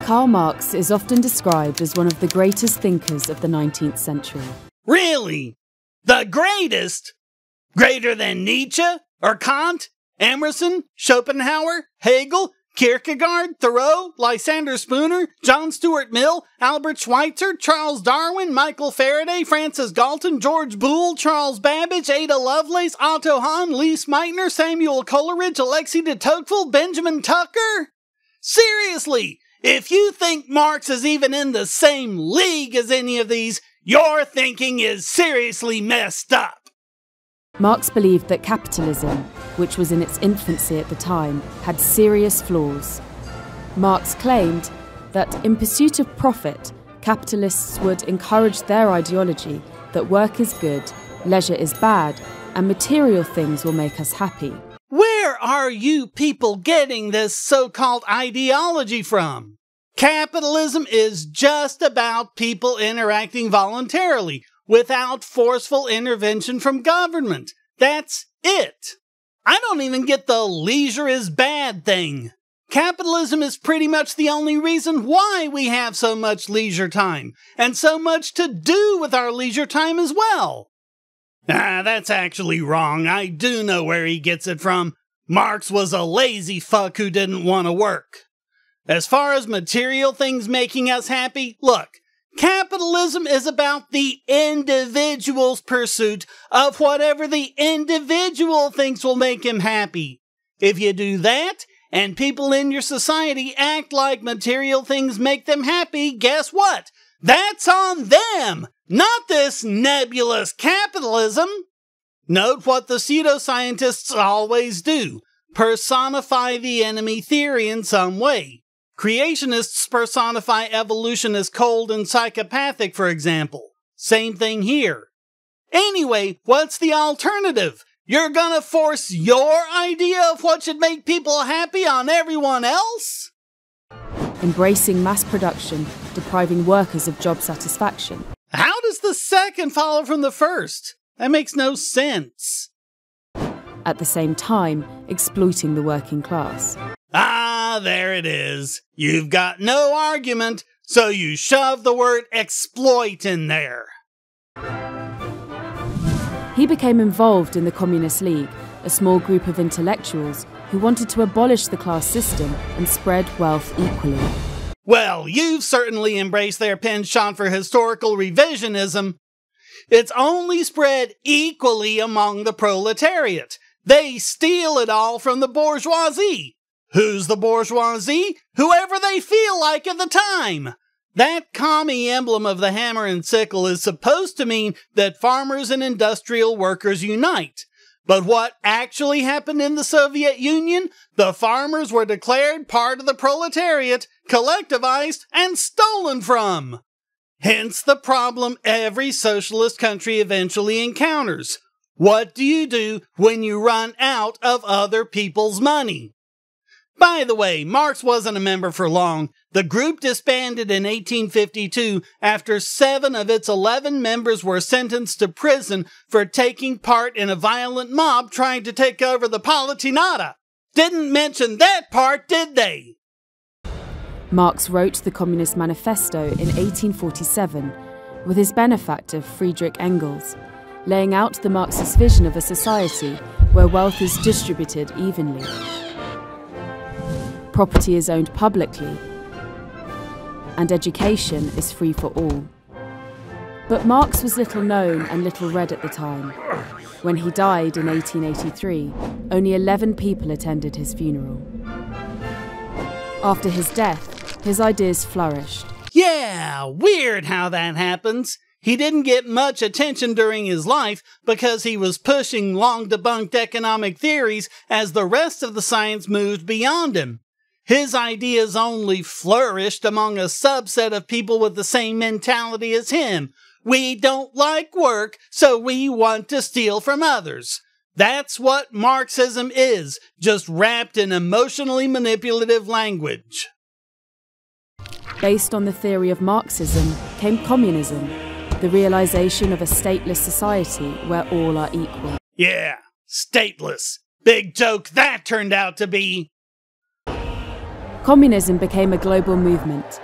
Karl Marx is often described as one of the greatest thinkers of the 19th century. Really? The greatest? Greater than Nietzsche or Kant, Emerson, Schopenhauer, Hegel, Kierkegaard, Thoreau, Lysander Spooner, John Stuart Mill, Albert Schweitzer, Charles Darwin, Michael Faraday, Francis Galton, George Boole, Charles Babbage, Ada Lovelace, Otto Hahn, Lee Meitner, Samuel Coleridge, Alexis de Tocqueville, Benjamin Tucker? Seriously, if you think Marx is even in the same league as any of these, your thinking is seriously messed up. Marx believed that capitalism, which was in its infancy at the time, had serious flaws. Marx claimed that in pursuit of profit, capitalists would encourage their ideology that work is good, leisure is bad, and material things will make us happy. Where are you people getting this so-called ideology from? Capitalism is just about people interacting voluntarily, without forceful intervention from government. That's it. I don't even get the leisure is bad thing. Capitalism is pretty much the only reason why we have so much leisure time, and so much to do with our leisure time as well. That's actually wrong. I do know where he gets it from. Marx was a lazy fuck who didn't want to work. As far as material things making us happy, look, capitalism is about the individual's pursuit of whatever the individual thinks will make him happy. If you do that, and people in your society act like material things make them happy, guess what? That's on them, not this nebulous capitalism. Note what the pseudoscientists always do: personify the enemy theory in some way. Creationists personify evolution as cold and psychopathic, for example. Same thing here. Anyway, what's the alternative? You're gonna force your idea of what should make people happy on everyone else? Embracing mass production, depriving workers of job satisfaction. How does the second follow from the first? That makes no sense. At the same time, exploiting the working class. Ah, there it is. You've got no argument, so you shove the word exploit in there. He became involved in the Communist League, a small group of intellectuals who wanted to abolish the class system and spread wealth equally. Well, you've certainly embraced their penchant for historical revisionism. It's only spread equally among the proletariat. They steal it all from the bourgeoisie. Who's the bourgeoisie? Whoever they feel like at the time. That commie emblem of the hammer and sickle is supposed to mean that farmers and industrial workers unite. But what actually happened in the Soviet Union? The farmers were declared part of the proletariat, collectivized, and stolen from. Hence the problem every socialist country eventually encounters. What do you do when you run out of other people's money? By the way, Marx wasn't a member for long. The group disbanded in 1852 after 7 of its 11 members were sentenced to prison for taking part in a violent mob trying to take over the Palatinata. Didn't mention that part, did they? Marx wrote the Communist Manifesto in 1847 with his benefactor Friedrich Engels, laying out the Marxist vision of a society where wealth is distributed evenly. Property is owned publicly, and education is free for all. But Marx was little known and little read at the time. When he died in 1883, only 11 people attended his funeral. After his death, his ideas flourished. Yeah, weird how that happens. He didn't get much attention during his life because he was pushing long-debunked economic theories as the rest of the science moved beyond him. His ideas only flourished among a subset of people with the same mentality as him. We don't like work, so we want to steal from others. That's what Marxism is, just wrapped in emotionally manipulative language. Based on the theory of Marxism came communism, the realization of a stateless society where all are equal. Yeah, stateless. Big joke that turned out to be. Communism became a global movement,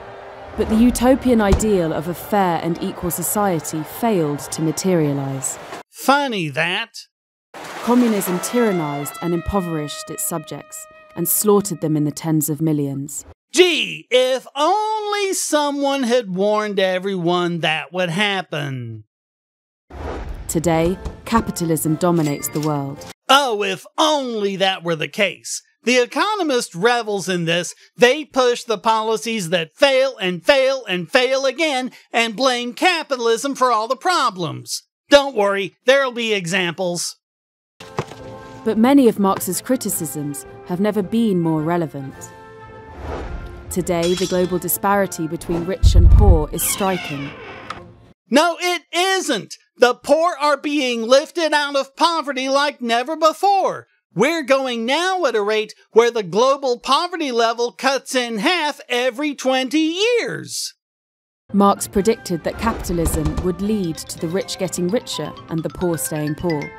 but the utopian ideal of a fair and equal society failed to materialize. Funny that. Communism tyrannized and impoverished its subjects and slaughtered them in the tens of millions. Gee, if only someone had warned everyone that would happen. Today, capitalism dominates the world. Oh, if only that were the case. The Economist revels in this. They push the policies that fail and fail and fail again and blame capitalism for all the problems. Don't worry, there'll be examples. But many of Marx's criticisms have never been more relevant. Today, the global disparity between rich and poor is striking. No, it isn't. The poor are being lifted out of poverty like never before. We're going now at a rate where the global poverty level cuts in half every 20 years. Marx predicted that capitalism would lead to the rich getting richer and the poor staying poor.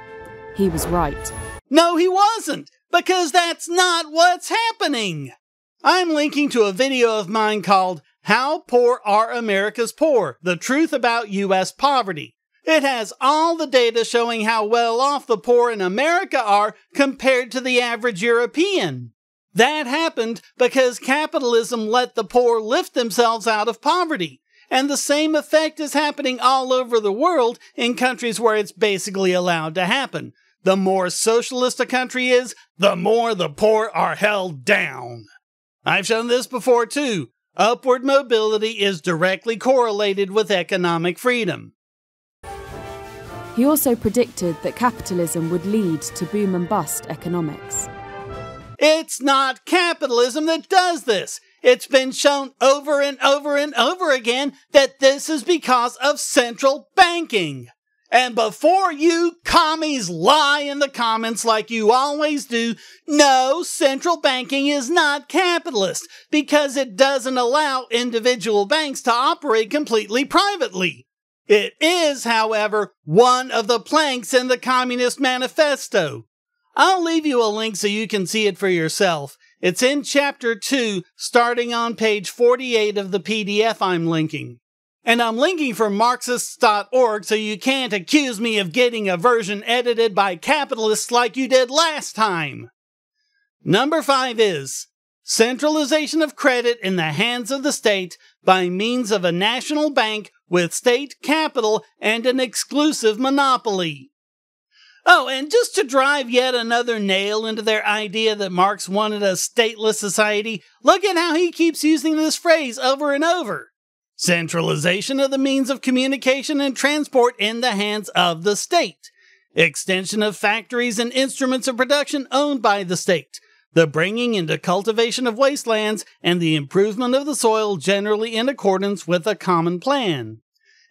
He was right. No, he wasn't, because that's not what's happening. I'm linking to a video of mine called How Poor Are America's Poor? The Truth About U.S. Poverty. It has all the data showing how well off the poor in America are compared to the average European. That happened because capitalism let the poor lift themselves out of poverty. And the same effect is happening all over the world in countries where it's basically allowed to happen. The more socialist a country is, the more the poor are held down. I've shown this before too. Upward mobility is directly correlated with economic freedom. He also predicted that capitalism would lead to boom and bust economics. It's not capitalism that does this. It's been shown over and over and over again that this is because of central banking. And before you commies lie in the comments like you always do, no, central banking is not capitalist because it doesn't allow individual banks to operate completely privately. It is, however, one of the planks in the Communist Manifesto. I'll leave you a link so you can see it for yourself. It's in Chapter 2, starting on page 48 of the PDF I'm linking. And I'm linking from Marxists.org so you can't accuse me of getting a version edited by capitalists like you did last time. Number 5 is centralization of credit in the hands of the state by means of a national bank with state capital and an exclusive monopoly. Oh, and just to drive yet another nail into their idea that Marx wanted a stateless society, look at how he keeps using this phrase over and over. Centralization of the means of communication and transport in the hands of the state. Extension of factories and instruments of production owned by the state. The bringing into cultivation of wastelands and the improvement of the soil generally in accordance with a common plan.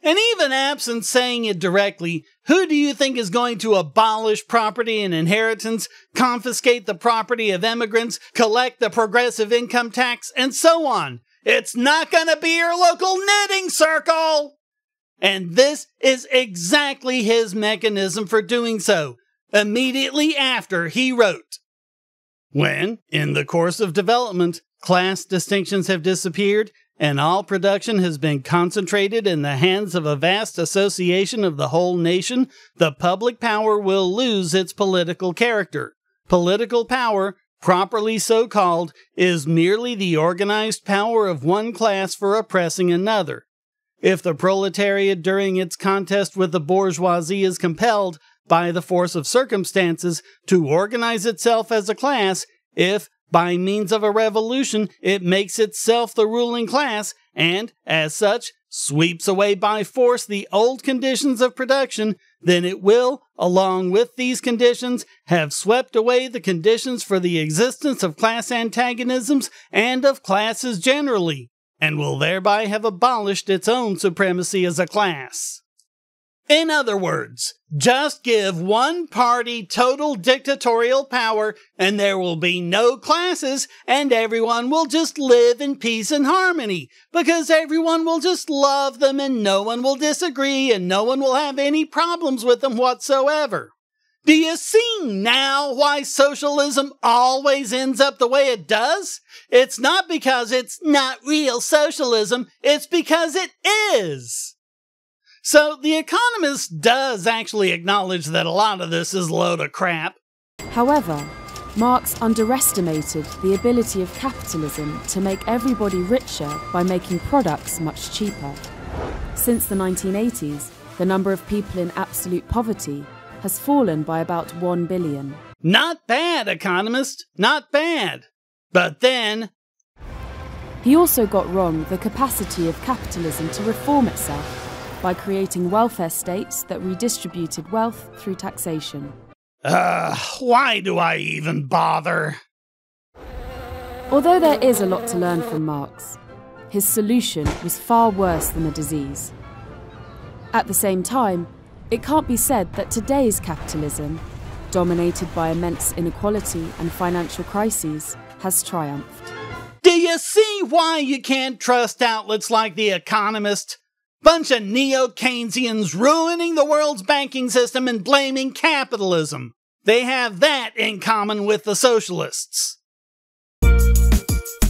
And even absent saying it directly, who do you think is going to abolish property and inheritance, confiscate the property of immigrants, collect the progressive income tax, and so on? It's not going to be your local knitting circle! And this is exactly his mechanism for doing so, immediately after he wrote, when, in the course of development, class distinctions have disappeared, and all production has been concentrated in the hands of a vast association of the whole nation, the public power will lose its political character. Political power, properly so called, is merely the organized power of one class for oppressing another. If the proletariat during its contest with the bourgeoisie is compelled, by the force of circumstances, to organize itself as a class, if, by means of a revolution, it makes itself the ruling class, and, as such, sweeps away by force the old conditions of production, then it will, along with these conditions, have swept away the conditions for the existence of class antagonisms and of classes generally, and will thereby have abolished its own supremacy as a class. In other words, just give one party total dictatorial power and there will be no classes and everyone will just live in peace and harmony because everyone will just love them and no one will disagree and no one will have any problems with them whatsoever. Do you see now why socialism always ends up the way it does? It's not because it's not real socialism, it's because it is. So The Economist does actually acknowledge that a lot of this is a load of crap. However, Marx underestimated the ability of capitalism to make everybody richer by making products much cheaper. Since the 1980s, the number of people in absolute poverty has fallen by about 1 billion. Not bad, Economist, not bad. But then... He also got wrong the capacity of capitalism to reform itself by creating welfare states that redistributed wealth through taxation. Why do I even bother? Although there is a lot to learn from Marx, his solution was far worse than a disease. At the same time, it can't be said that today's capitalism, dominated by immense inequality and financial crises, has triumphed. Do you see why you can't trust outlets like The Economist? Bunch of neo-Keynesians ruining the world's banking system and blaming capitalism. They have that in common with the socialists.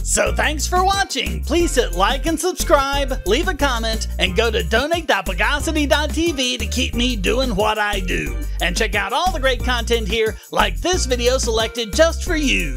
So thanks for watching. Please hit like and subscribe, leave a comment, and go to donate.bogosity.tv to keep me doing what I do. And check out all the great content here, like this video selected just for you.